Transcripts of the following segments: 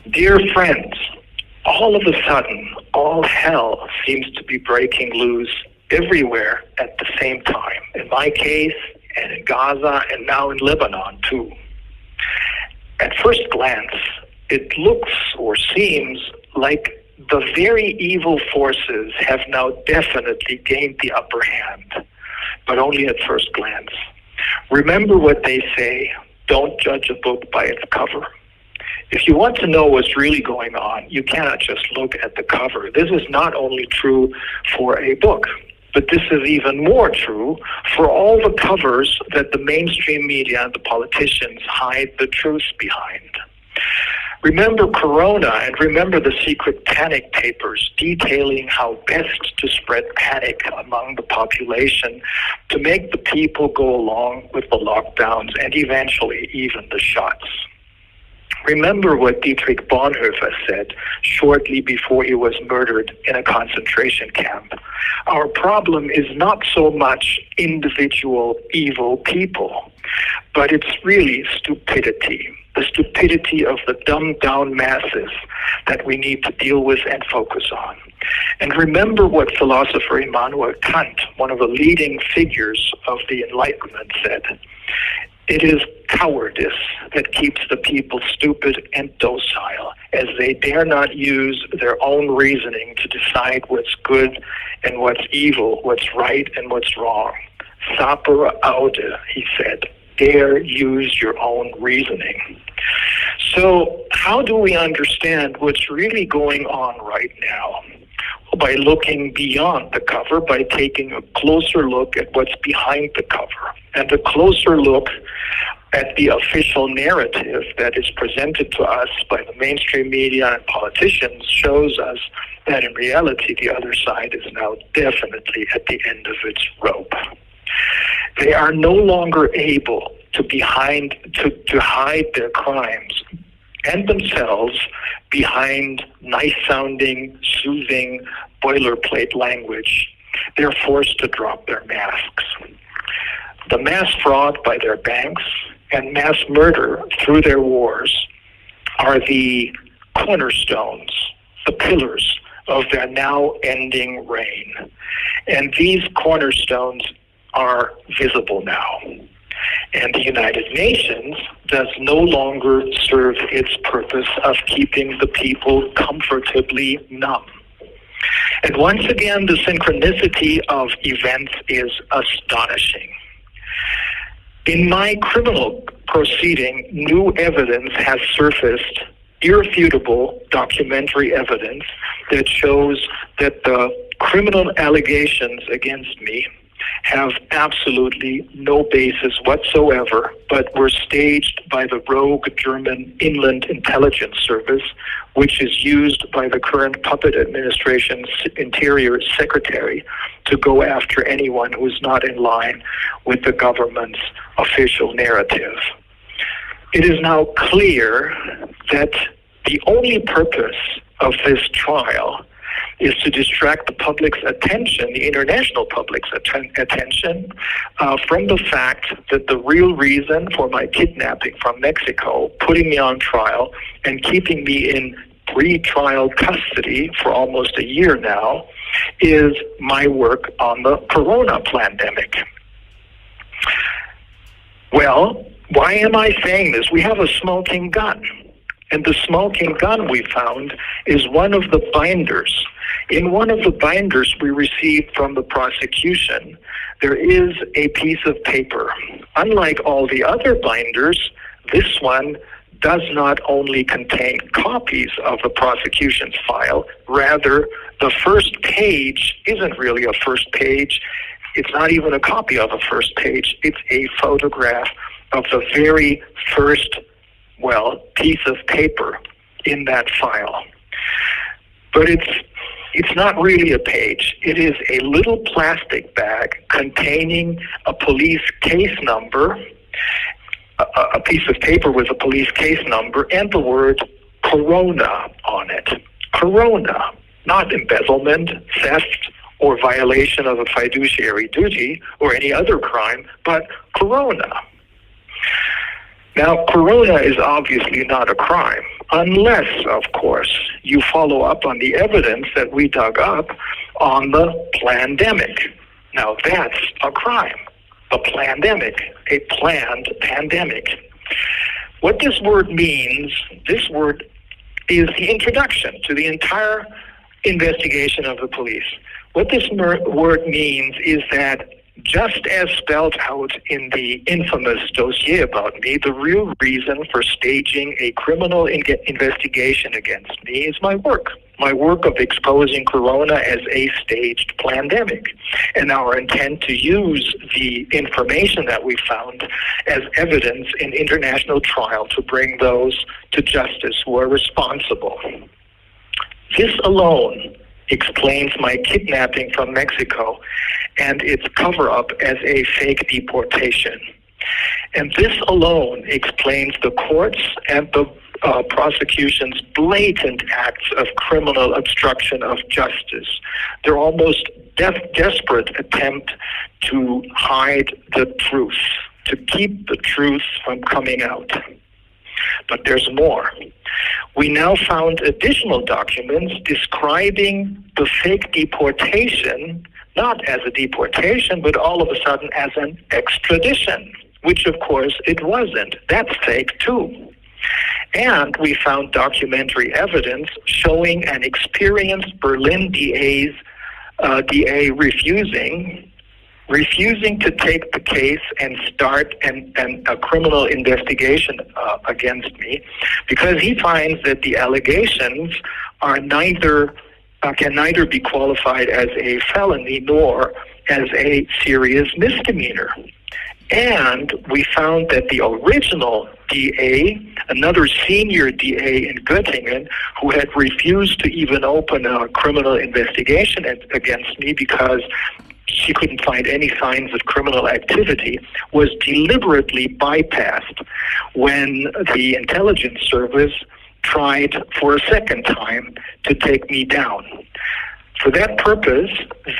Dear friends, all of a sudden, all hell seems to be breaking loose everywhere at the same time. In my case, and in Gaza, and now in Lebanon too. At first glance, it looks or seems like the very evil forces have now definitely gained the upper hand, but only at first glance. Remember what they say, don't judge a book by its cover. If you want to know what's really going on, you cannot just look at the cover. This is not only true for a book, but this is even more true for all the covers that the mainstream media and the politicians hide the truth behind. Remember Corona, and remember the secret panic papers detailing how best to spread panic among the population to make the people go along with the lockdowns and eventually even the shots. Remember what Dietrich Bonhoeffer said shortly before he was murdered in a concentration camp. Our problem is not so much individual evil people, but it's really stupidity. The stupidity of the dumbed-down masses that we need to deal with and focus on. And remember what philosopher Immanuel Kant, one of the leading figures of the Enlightenment, said. It is cowardice that keeps the people stupid and docile, as they dare not use their own reasoning to decide what's good and what's evil, what's right and what's wrong. Sapere aude, he said. Dare use your own reasoning. So how do we understand what's really going on right now? Well, by looking beyond the cover, by taking a closer look at what's behind the cover, and a closer look at the official narrative that is presented to us by the mainstream media and politicians shows us that in reality the other side is now definitely at the end of its rope. They are no longer able to hide their crimes and themselves behind nice-sounding, soothing, boilerplate language. They're forced to drop their masks. The mass fraud by their banks and mass murder through their wars are the cornerstones, the pillars of their now ending reign. And these cornerstones are visible now. And the United Nations does no longer serve its purpose of keeping the people comfortably numb. And once again, the synchronicity of events is astonishing. In my criminal proceeding, new evidence has surfaced, irrefutable documentary evidence that shows that the criminal allegations against me have absolutely no basis whatsoever, but were staged by the rogue German Inland Intelligence Service, which is used by the current puppet administration's Interior Secretary to go after anyone who is not in line with the government's official narrative. It is now clear that the only purpose of this trial is to distract the public's attention, the international public's attention, from the fact that the real reason for my kidnapping from Mexico, putting me on trial, and keeping me in pre-trial custody for almost a year now, is my work on the Corona pandemic. Well, why am I saying this? We have a smoking gun. And the smoking gun we found is one of the binders. In one of the binders we received from the prosecution, there is a piece of paper. Unlike all the other binders, this one does not only contain copies of the prosecution's file, rather the first page isn't really a first page. It's not even a copy of a first page. It's a photograph of the very first piece of paper in that file. But it's not really a page. It is a little plastic bag containing a police case number, a piece of paper with a police case number, and the word Corona on it. Corona, not embezzlement, theft, or violation of a fiduciary duty or any other crime, but Corona. Now, Corona is obviously not a crime. unless, of course, you follow up on the evidence that we dug up on the plandemic. Now that's a crime. A plandemic, a planned pandemic. What this word means, this word is the introduction to the entire investigation of the police. What this word means is that just as spelled out in the infamous dossier about me, the real reason for staging a criminal investigation against me is my work of exposing Corona as a staged pandemic, and our intent to use the information that we found as evidence in international trial to bring those to justice who are responsible. This alone explains my kidnapping from Mexico and its cover-up as a fake deportation. And this alone explains the courts and the prosecution's blatant acts of criminal obstruction of justice. Their almost desperate attempt to hide the truth, to keep the truth from coming out. But there's more. We now found additional documents describing the fake deportation, not as a deportation, but all of a sudden as an extradition, which of course it wasn't. That's fake too. And we found documentary evidence showing an experienced Berlin DA refusing to take the case and start a criminal investigation against me, because he finds that the allegations are can neither be qualified as a felony nor as a serious misdemeanor. And we found that the original DA, another senior DA in Göttingen, who had refused to even open a criminal investigation against me because she couldn't find any signs of criminal activity, was deliberately bypassed when the intelligence service tried for a second time to take me down. For that purpose,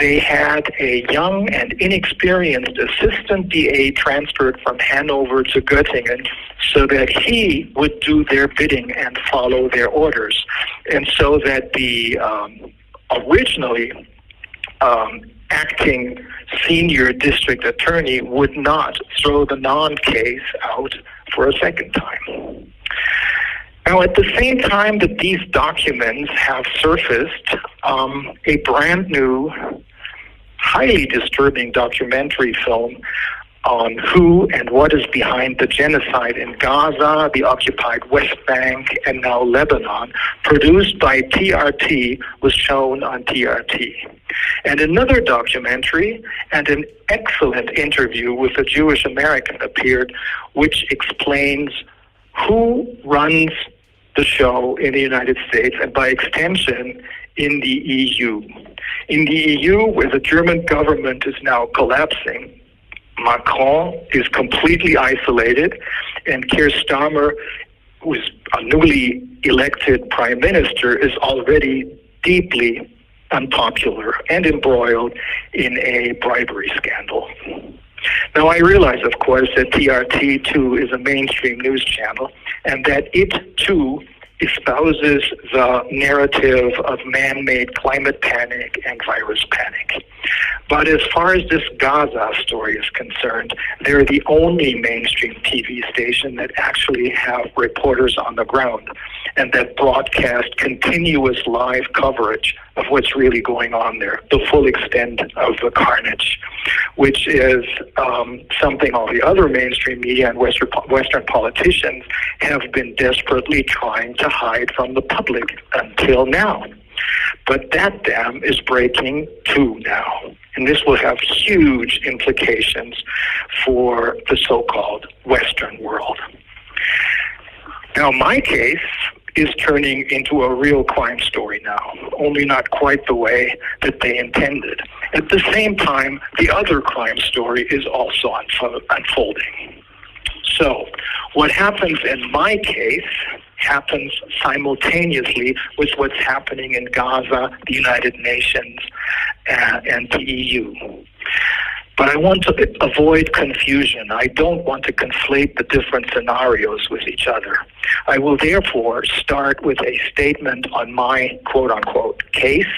they had a young and inexperienced assistant DA transferred from Hanover to Göttingen so that he would do their bidding and follow their orders. And so that the originally acting senior district attorney would not throw the non-case out for a second time. Now, at the same time that these documents have surfaced, a brand new, highly disturbing documentary film on who and what is behind the genocide in Gaza, the occupied West Bank, and now Lebanon, produced by TRT, was shown on TRT. And another documentary and an excellent interview with a Jewish American appeared, which explains who runs the show in the United States and by extension in the EU. In the EU, where the German government is now collapsing, Macron is completely isolated, and Keir Starmer, who is a newly elected prime minister, is already deeply unpopular and embroiled in a bribery scandal. Now, I realize, of course, that TRT, too, is a mainstream news channel, and that it, too, espouses the narrative of man-made climate panic and virus panic. But as far as this Gaza story is concerned, they're the only mainstream TV station that actually have reporters on the ground and that broadcast continuous live coverage of what's really going on there, the full extent of the carnage, which is something all the other mainstream media and Western politicians have been desperately trying to hide from the public until now. But that dam is breaking too now, and this will have huge implications for the so-called Western world. Now, my case is turning into a real crime story now, only not quite the way that they intended. At the same time, the other crime story is also unfolding. So, what happens in my case happens simultaneously with what's happening in Gaza, the United Nations, and the EU. But I want to avoid confusion. I don't want to conflate the different scenarios with each other. I will therefore start with a statement on my quote-unquote case.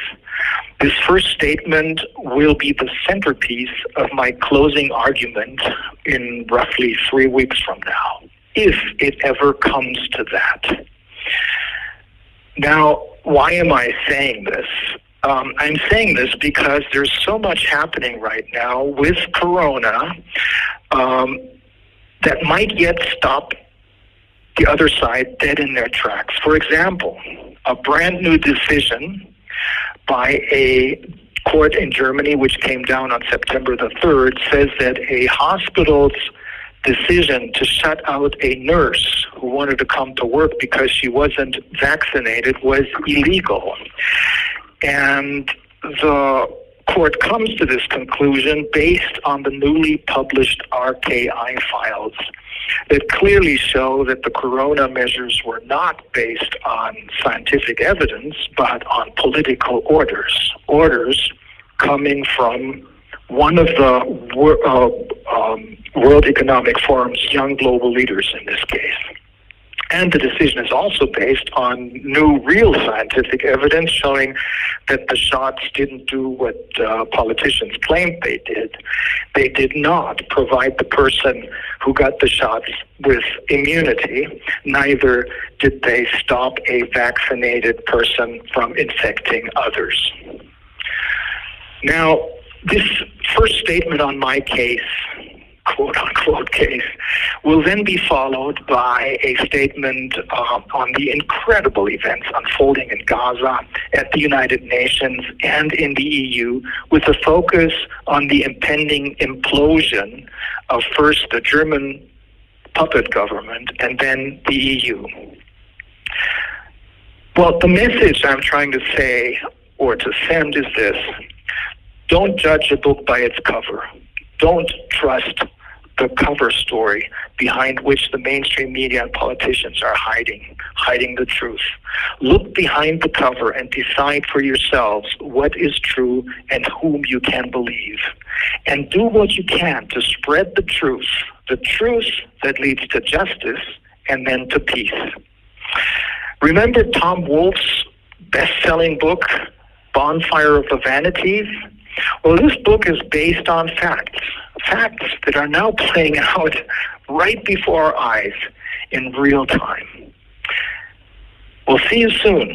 This first statement will be the centerpiece of my closing argument in roughly 3 weeks from now, if it ever comes to that. Now, why am I saying this? I'm saying this because there's so much happening right now with Corona that might yet stop the other side dead in their tracks. For example, a brand new decision by a court in Germany, which came down on September the 3rd, says that a hospital's decision to shut out a nurse who wanted to come to work because she wasn't vaccinated was illegal. And the court comes to this conclusion based on the newly published RKI files that clearly show that the Corona measures were not based on scientific evidence, but on political orders coming from one of the World Economic Forum's young global leaders in this case. And the decision is also based on new, real scientific evidence showing that the shots didn't do what politicians claimed they did. They did not provide the person who got the shots with immunity. Neither did they stop a vaccinated person from infecting others. Now, this first statement on my case, quote-unquote case, will then be followed by a statement on the incredible events unfolding in Gaza, at the United Nations, and in the EU, with a focus on the impending implosion of first the German puppet government and then the EU. Well, the message I'm trying to say or to send is this: don't judge a book by its cover. Don't trust the cover story behind which the mainstream media and politicians are hiding the truth. Look behind the cover and decide for yourselves what is true and whom you can believe. And do what you can to spread the truth that leads to justice and then to peace. Remember Tom Wolfe's best-selling book, Bonfire of the Vanities? Well, this book is based on facts that are now playing out right before our eyes in real time. We'll see you soon.